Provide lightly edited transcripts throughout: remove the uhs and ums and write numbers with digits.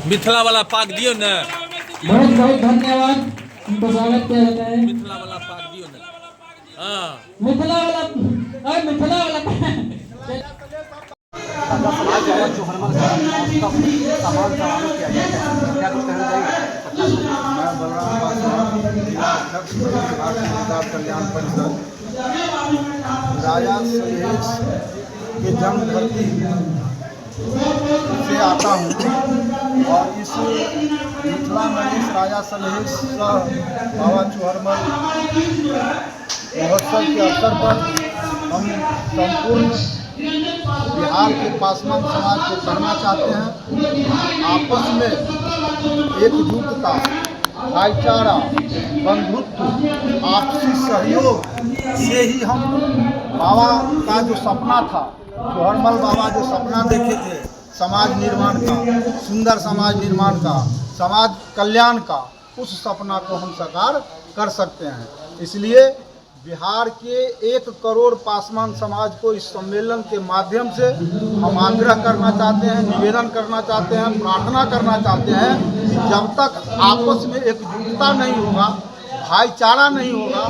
मिथिला वाला पाक दियो ना। बहुत बहुत धन्यवाद, उनको स्वागत किया जाता है। मिथिला वाला पाक दियो ना। हाँ मिथिला वाला मिथिला वाला आज जो है चौहरमल का सामान समारोह किया गया है, क्या कुछ कहना चाहिए? मैं बलराम पासवान, जिला अध्यक्ष भारतीय जनता कल्याण परिषद, राजा सलहेश के जन्म धरती से आता हूँ और इस मिथिला नरेश राजा सलहेश सह बाबा चौहरमल महोत्सव के अवसर पर हम संपूर्ण बिहार के पासवान समाज को कहना चाहते हैं, आपस में एकजुटता, भाईचारा, बंधुत्व, आपसी सहयोग से ही हम बाबा का जो सपना था, चौहरमल बाबा जो सपना देखे थे समाज निर्माण का, सुंदर समाज निर्माण का, समाज कल्याण का, उस सपना को हम साकार कर सकते हैं। इसलिए बिहार के 1 करोड़ पासवान समाज को इस सम्मेलन के माध्यम से हम आग्रह करना चाहते हैं, निवेदन करना चाहते हैं, प्रार्थना करना चाहते हैं कि जब तक आपस में एकजुटता नहीं होगा, भाईचारा नहीं होगा,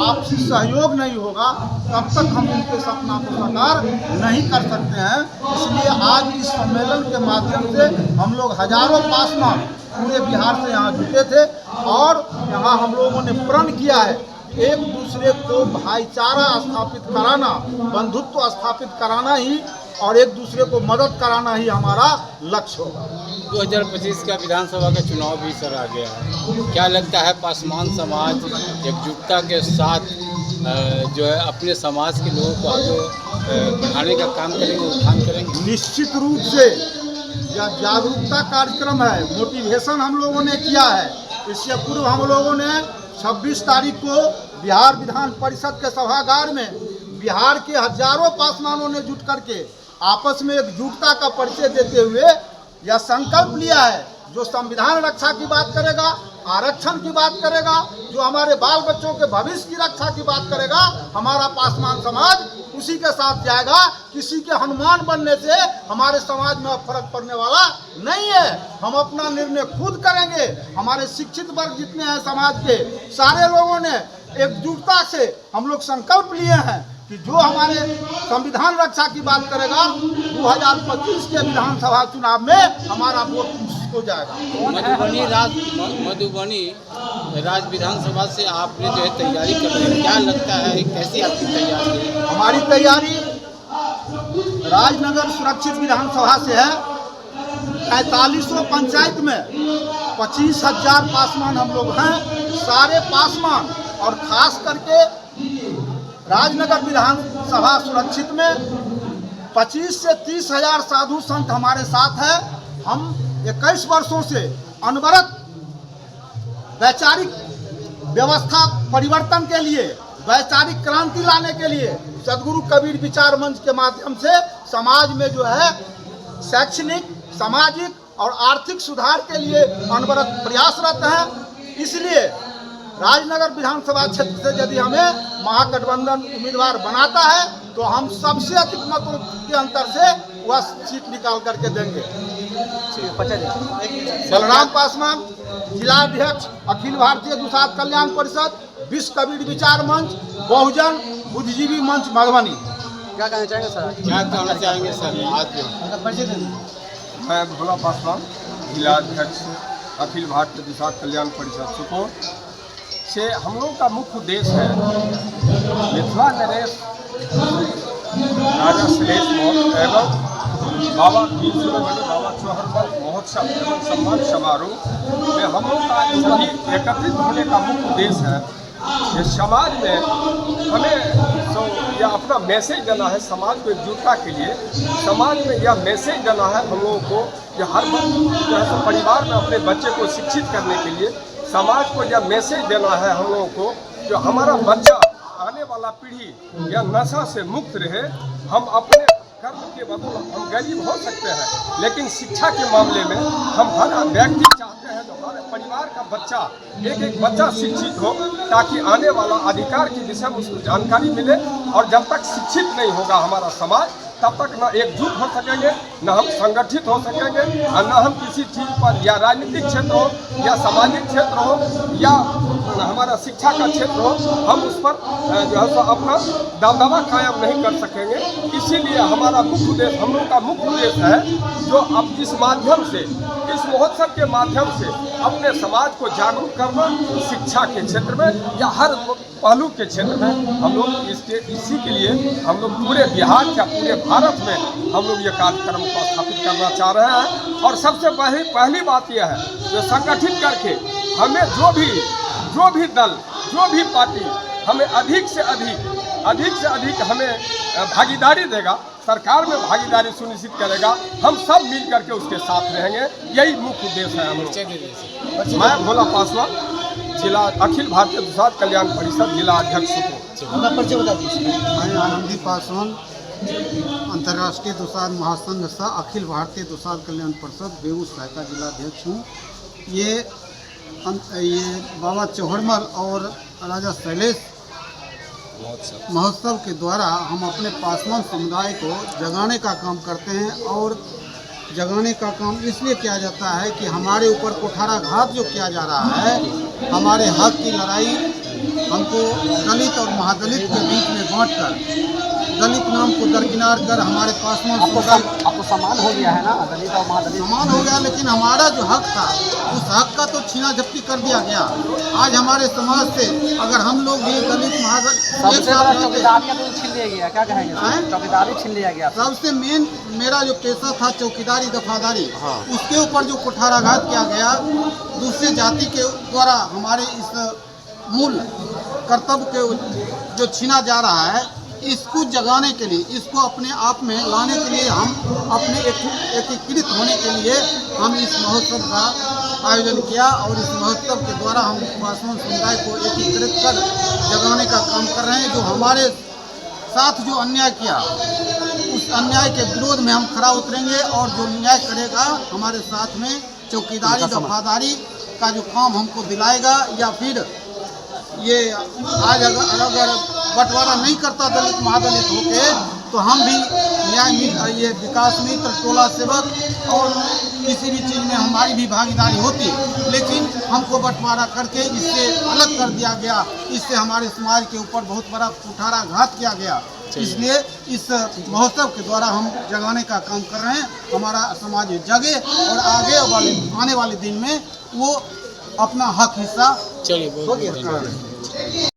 आपसी सहयोग नहीं होगा, तब तक हम उनके सपना को साकार नहीं कर सकते हैं। इसलिए आज इस सम्मेलन के माध्यम से हम लोग हजारों पासवान पूरे बिहार से यहाँ जुटे थे और यहाँ हम लोगों ने प्रण किया है एक दूसरे को भाईचारा स्थापित कराना, बंधुत्व स्थापित कराना ही और एक दूसरे को मदद कराना ही हमारा लक्ष्य होगा। 2025 का विधानसभा का चुनाव भी सर आ गया है, क्या लगता है पासवान समाज एकजुटता के साथ जो है अपने समाज के लोगों को आगे बढ़ाने का काम करेंगे, उत्थान करेंगे? निश्चित रूप से यह जागरूकता कार्यक्रम है, मोटिवेशन हम लोगों ने किया है। इससे पूर्व हम लोगों ने 26 तारीख को बिहार विधान परिषद के सभागार में बिहार के हजारों पासवानों ने जुट करके आपस में एकजुटता का परिचय देते हुए यह संकल्प लिया है, जो संविधान रक्षा की बात करेगा, आरक्षण की बात करेगा, जो हमारे बाल बच्चों के भविष्य की रक्षा की बात करेगा, हमारा पासवान समाज उसी के साथ जाएगा। किसी के हनुमान बनने से हमारे समाज में फर्क पड़ने वाला नहीं है। हम अपना निर्णय खुद करेंगे। हमारे शिक्षित वर्ग जितने हैं समाज के, सारे लोगों ने एकजुटता से हम लोग संकल्प लिए हैं कि जो हमारे संविधान रक्षा की बात करेगा, 2025 के विधानसभा चुनाव में हमारा वोट हो जाएगा। मधुबनी राज विधानसभा से आपने जो है तैयारी कर रहे हैं, क्या लगता है कैसी आपकी तैयारी है? हमारी तैयारी राजनगर सुरक्षित विधानसभा से है। 4500 पंचायत में 25,000 पासवान हम लोग हैं। सारे पासवान और खास करके राजनगर विधानसभा सुरक्षित में 25 से 30,000 साधु संत हमारे साथ है। हम 21 वर्षों से अनवरत वैचारिक व्यवस्था परिवर्तन के लिए, वैचारिक क्रांति लाने के लिए सदगुरु कबीर विचार मंच के माध्यम से समाज में जो है शैक्षणिक, सामाजिक और आर्थिक सुधार के लिए अनवरत प्रयासरत हैं। इसलिए राजनगर विधानसभा क्षेत्र से यदि हमें महागठबंधन उम्मीदवार बनाता है तो हम सबसे अधिक मतों के अंतर से वह सीट निकाल करके देंगे। बलराम पासवान, जिलाध्यक्ष, अखिल भारतीय दुसाध कल्याण परिषद, विश्व कबीर विचार मंच, बहुजन बुद्धिजीवी मंच मधुबनी। क्या कहना चाहेंगे सर? क्या कहना चाहेंगे सर आज? मैं भोला पासवान, जिलाध्यक्ष, अखिल भारतीय दुसाध कल्याण परिषद सुपौल से। हम लोग का मुख्य उद्देश्य है मिथिला नरेश राजा सलहेश एवं बाबा चौहरमल महोत्सव एवं सम्मान समारोह में हम लोग का सभी एकत्रित होने का मुख्य उद्देश्य है कि समाज में हमें यह अपना मैसेज देना है, समाज को एकजुटता के लिए समाज में यह मैसेज देना है हम लोगों को कि हर परिवार में अपने बच्चे को शिक्षित करने के लिए समाज को यह मैसेज देना है हम लोगों को जो हमारा बच्चा, आने वाला पीढ़ी यह नशा से मुक्त रहे। हम अपने कर्म के बदौलत हम गरीब हो सकते हैं, लेकिन शिक्षा के मामले में हम हर व्यक्ति चाहते हैं जो हमारे परिवार का बच्चा, एक बच्चा शिक्षित हो, ताकि आने वाला अधिकार के विषय में उसको जानकारी मिले। और जब तक शिक्षित नहीं होगा हमारा समाज, तब तक न एकजुट हो सकेंगे, न हम संगठित हो सकेंगे, और न हम किसी चीज़ पर, या राजनीतिक क्षेत्र हो, या सामाजिक क्षेत्र हो, या हमारा शिक्षा का क्षेत्र हो, हम उस पर जो है सो अपना दबदबा कायम नहीं कर सकेंगे। इसीलिए हमारा मुख्य उद्देश्य, हम लोग का मुख्य उद्देश्य है जो अब इस माध्यम से, इस महोत्सव के माध्यम से अपने समाज को जागरूक करना, शिक्षा के क्षेत्र में या हर पहलू के क्षेत्र में हम लोग इसी के लिए हम लोग पूरे बिहार या पूरे भारत में हम लोग ये कार्यक्रम को स्थापित करना चाह रहे हैं। और सबसे पहली बात यह है जो संगठित करके हमें जो भी दल, जो भी पार्टी हमें अधिक से अधिक हमें भागीदारी देगा, सरकार में भागीदारी सुनिश्चित करेगा, हम सब मिल करके उसके साथ रहेंगे। यही मुख्य उद्देश्य है हम लोग। मैं भोला पासवान, जिला अखिल भारतीय दुसाध कल्याण परिषद जिला अध्यक्ष हूँ। परिचय बता दीजिए। मैं आनंदी पासवान, अंतर्राष्ट्रीय दुसाध महासंघ सा अखिल भारतीय दुसाध कल्याण परिषद बेगूसराय का जिला अध्यक्ष हूँ। ये बाबा चौहड़मल और राजा शैलेश महोत्सव के द्वारा हम अपने पासवान समुदाय को जगाने का काम करते हैं। और जगाने का काम इसलिए किया जाता है कि हमारे ऊपर कुठाराघात जो किया जा रहा है, हमारे हक की लड़ाई हमको दलित और महादलित के बीच में बांटकर, दलित नाम को दरकिनार कर हमारे पासवान समुदाय आपको सम्मान हो गया है ना, दलित और महादलित सम्मान हो गया, लेकिन हमारा जो हक था उस हक का तो छीना झपटी कर दिया गया। आज हमारे समाज से अगर हम लोग भी दलित महादलित सबसे बड़ा चौकीदारी तो छीन लिया गया, क्या कहेंगे? चौकीदारी छीन लिया गया। सबसे मेन मेरा जो पेशा था चौकीदारी दफादारी, उसके ऊपर जो कुठाराघात किया गया दूसरे जाति के द्वारा, हमारे इस मूल कर्तव्य के जो छीना जा रहा है, इसको जगाने के लिए, इसको अपने आप में लाने के लिए, हम अपने एकीकृत होने के लिए हम इस महोत्सव का आयोजन किया। और इस महोत्सव के द्वारा हम पासवान समुदाय को एकीकृत कर जगाने का काम कर रहे हैं। जो हमारे साथ जो अन्याय किया, उस अन्याय के विरोध में हम खड़ा उतरेंगे, और जो न्याय करेगा हमारे साथ में चौकीदारी दफादारी का जो काम हमको दिलाएगा, या फिर ये आज अगर बंटवारा नहीं करता दलित महादलित होके, तो हम भी न्याय ये विकास मित्र, टोला सेवक और किसी भी चीज़ में हमारी भी भागीदारी होती, लेकिन हमको बंटवारा करके इससे अलग कर दिया गया। इससे हमारे समाज के ऊपर बहुत बड़ा कुठाराघात किया गया। इसलिए इस महोत्सव के द्वारा हम जगाने का काम कर रहे हैं। हमारा समाज जगे और आने वाले दिन में वो अपना हक हिस्सा चलिए।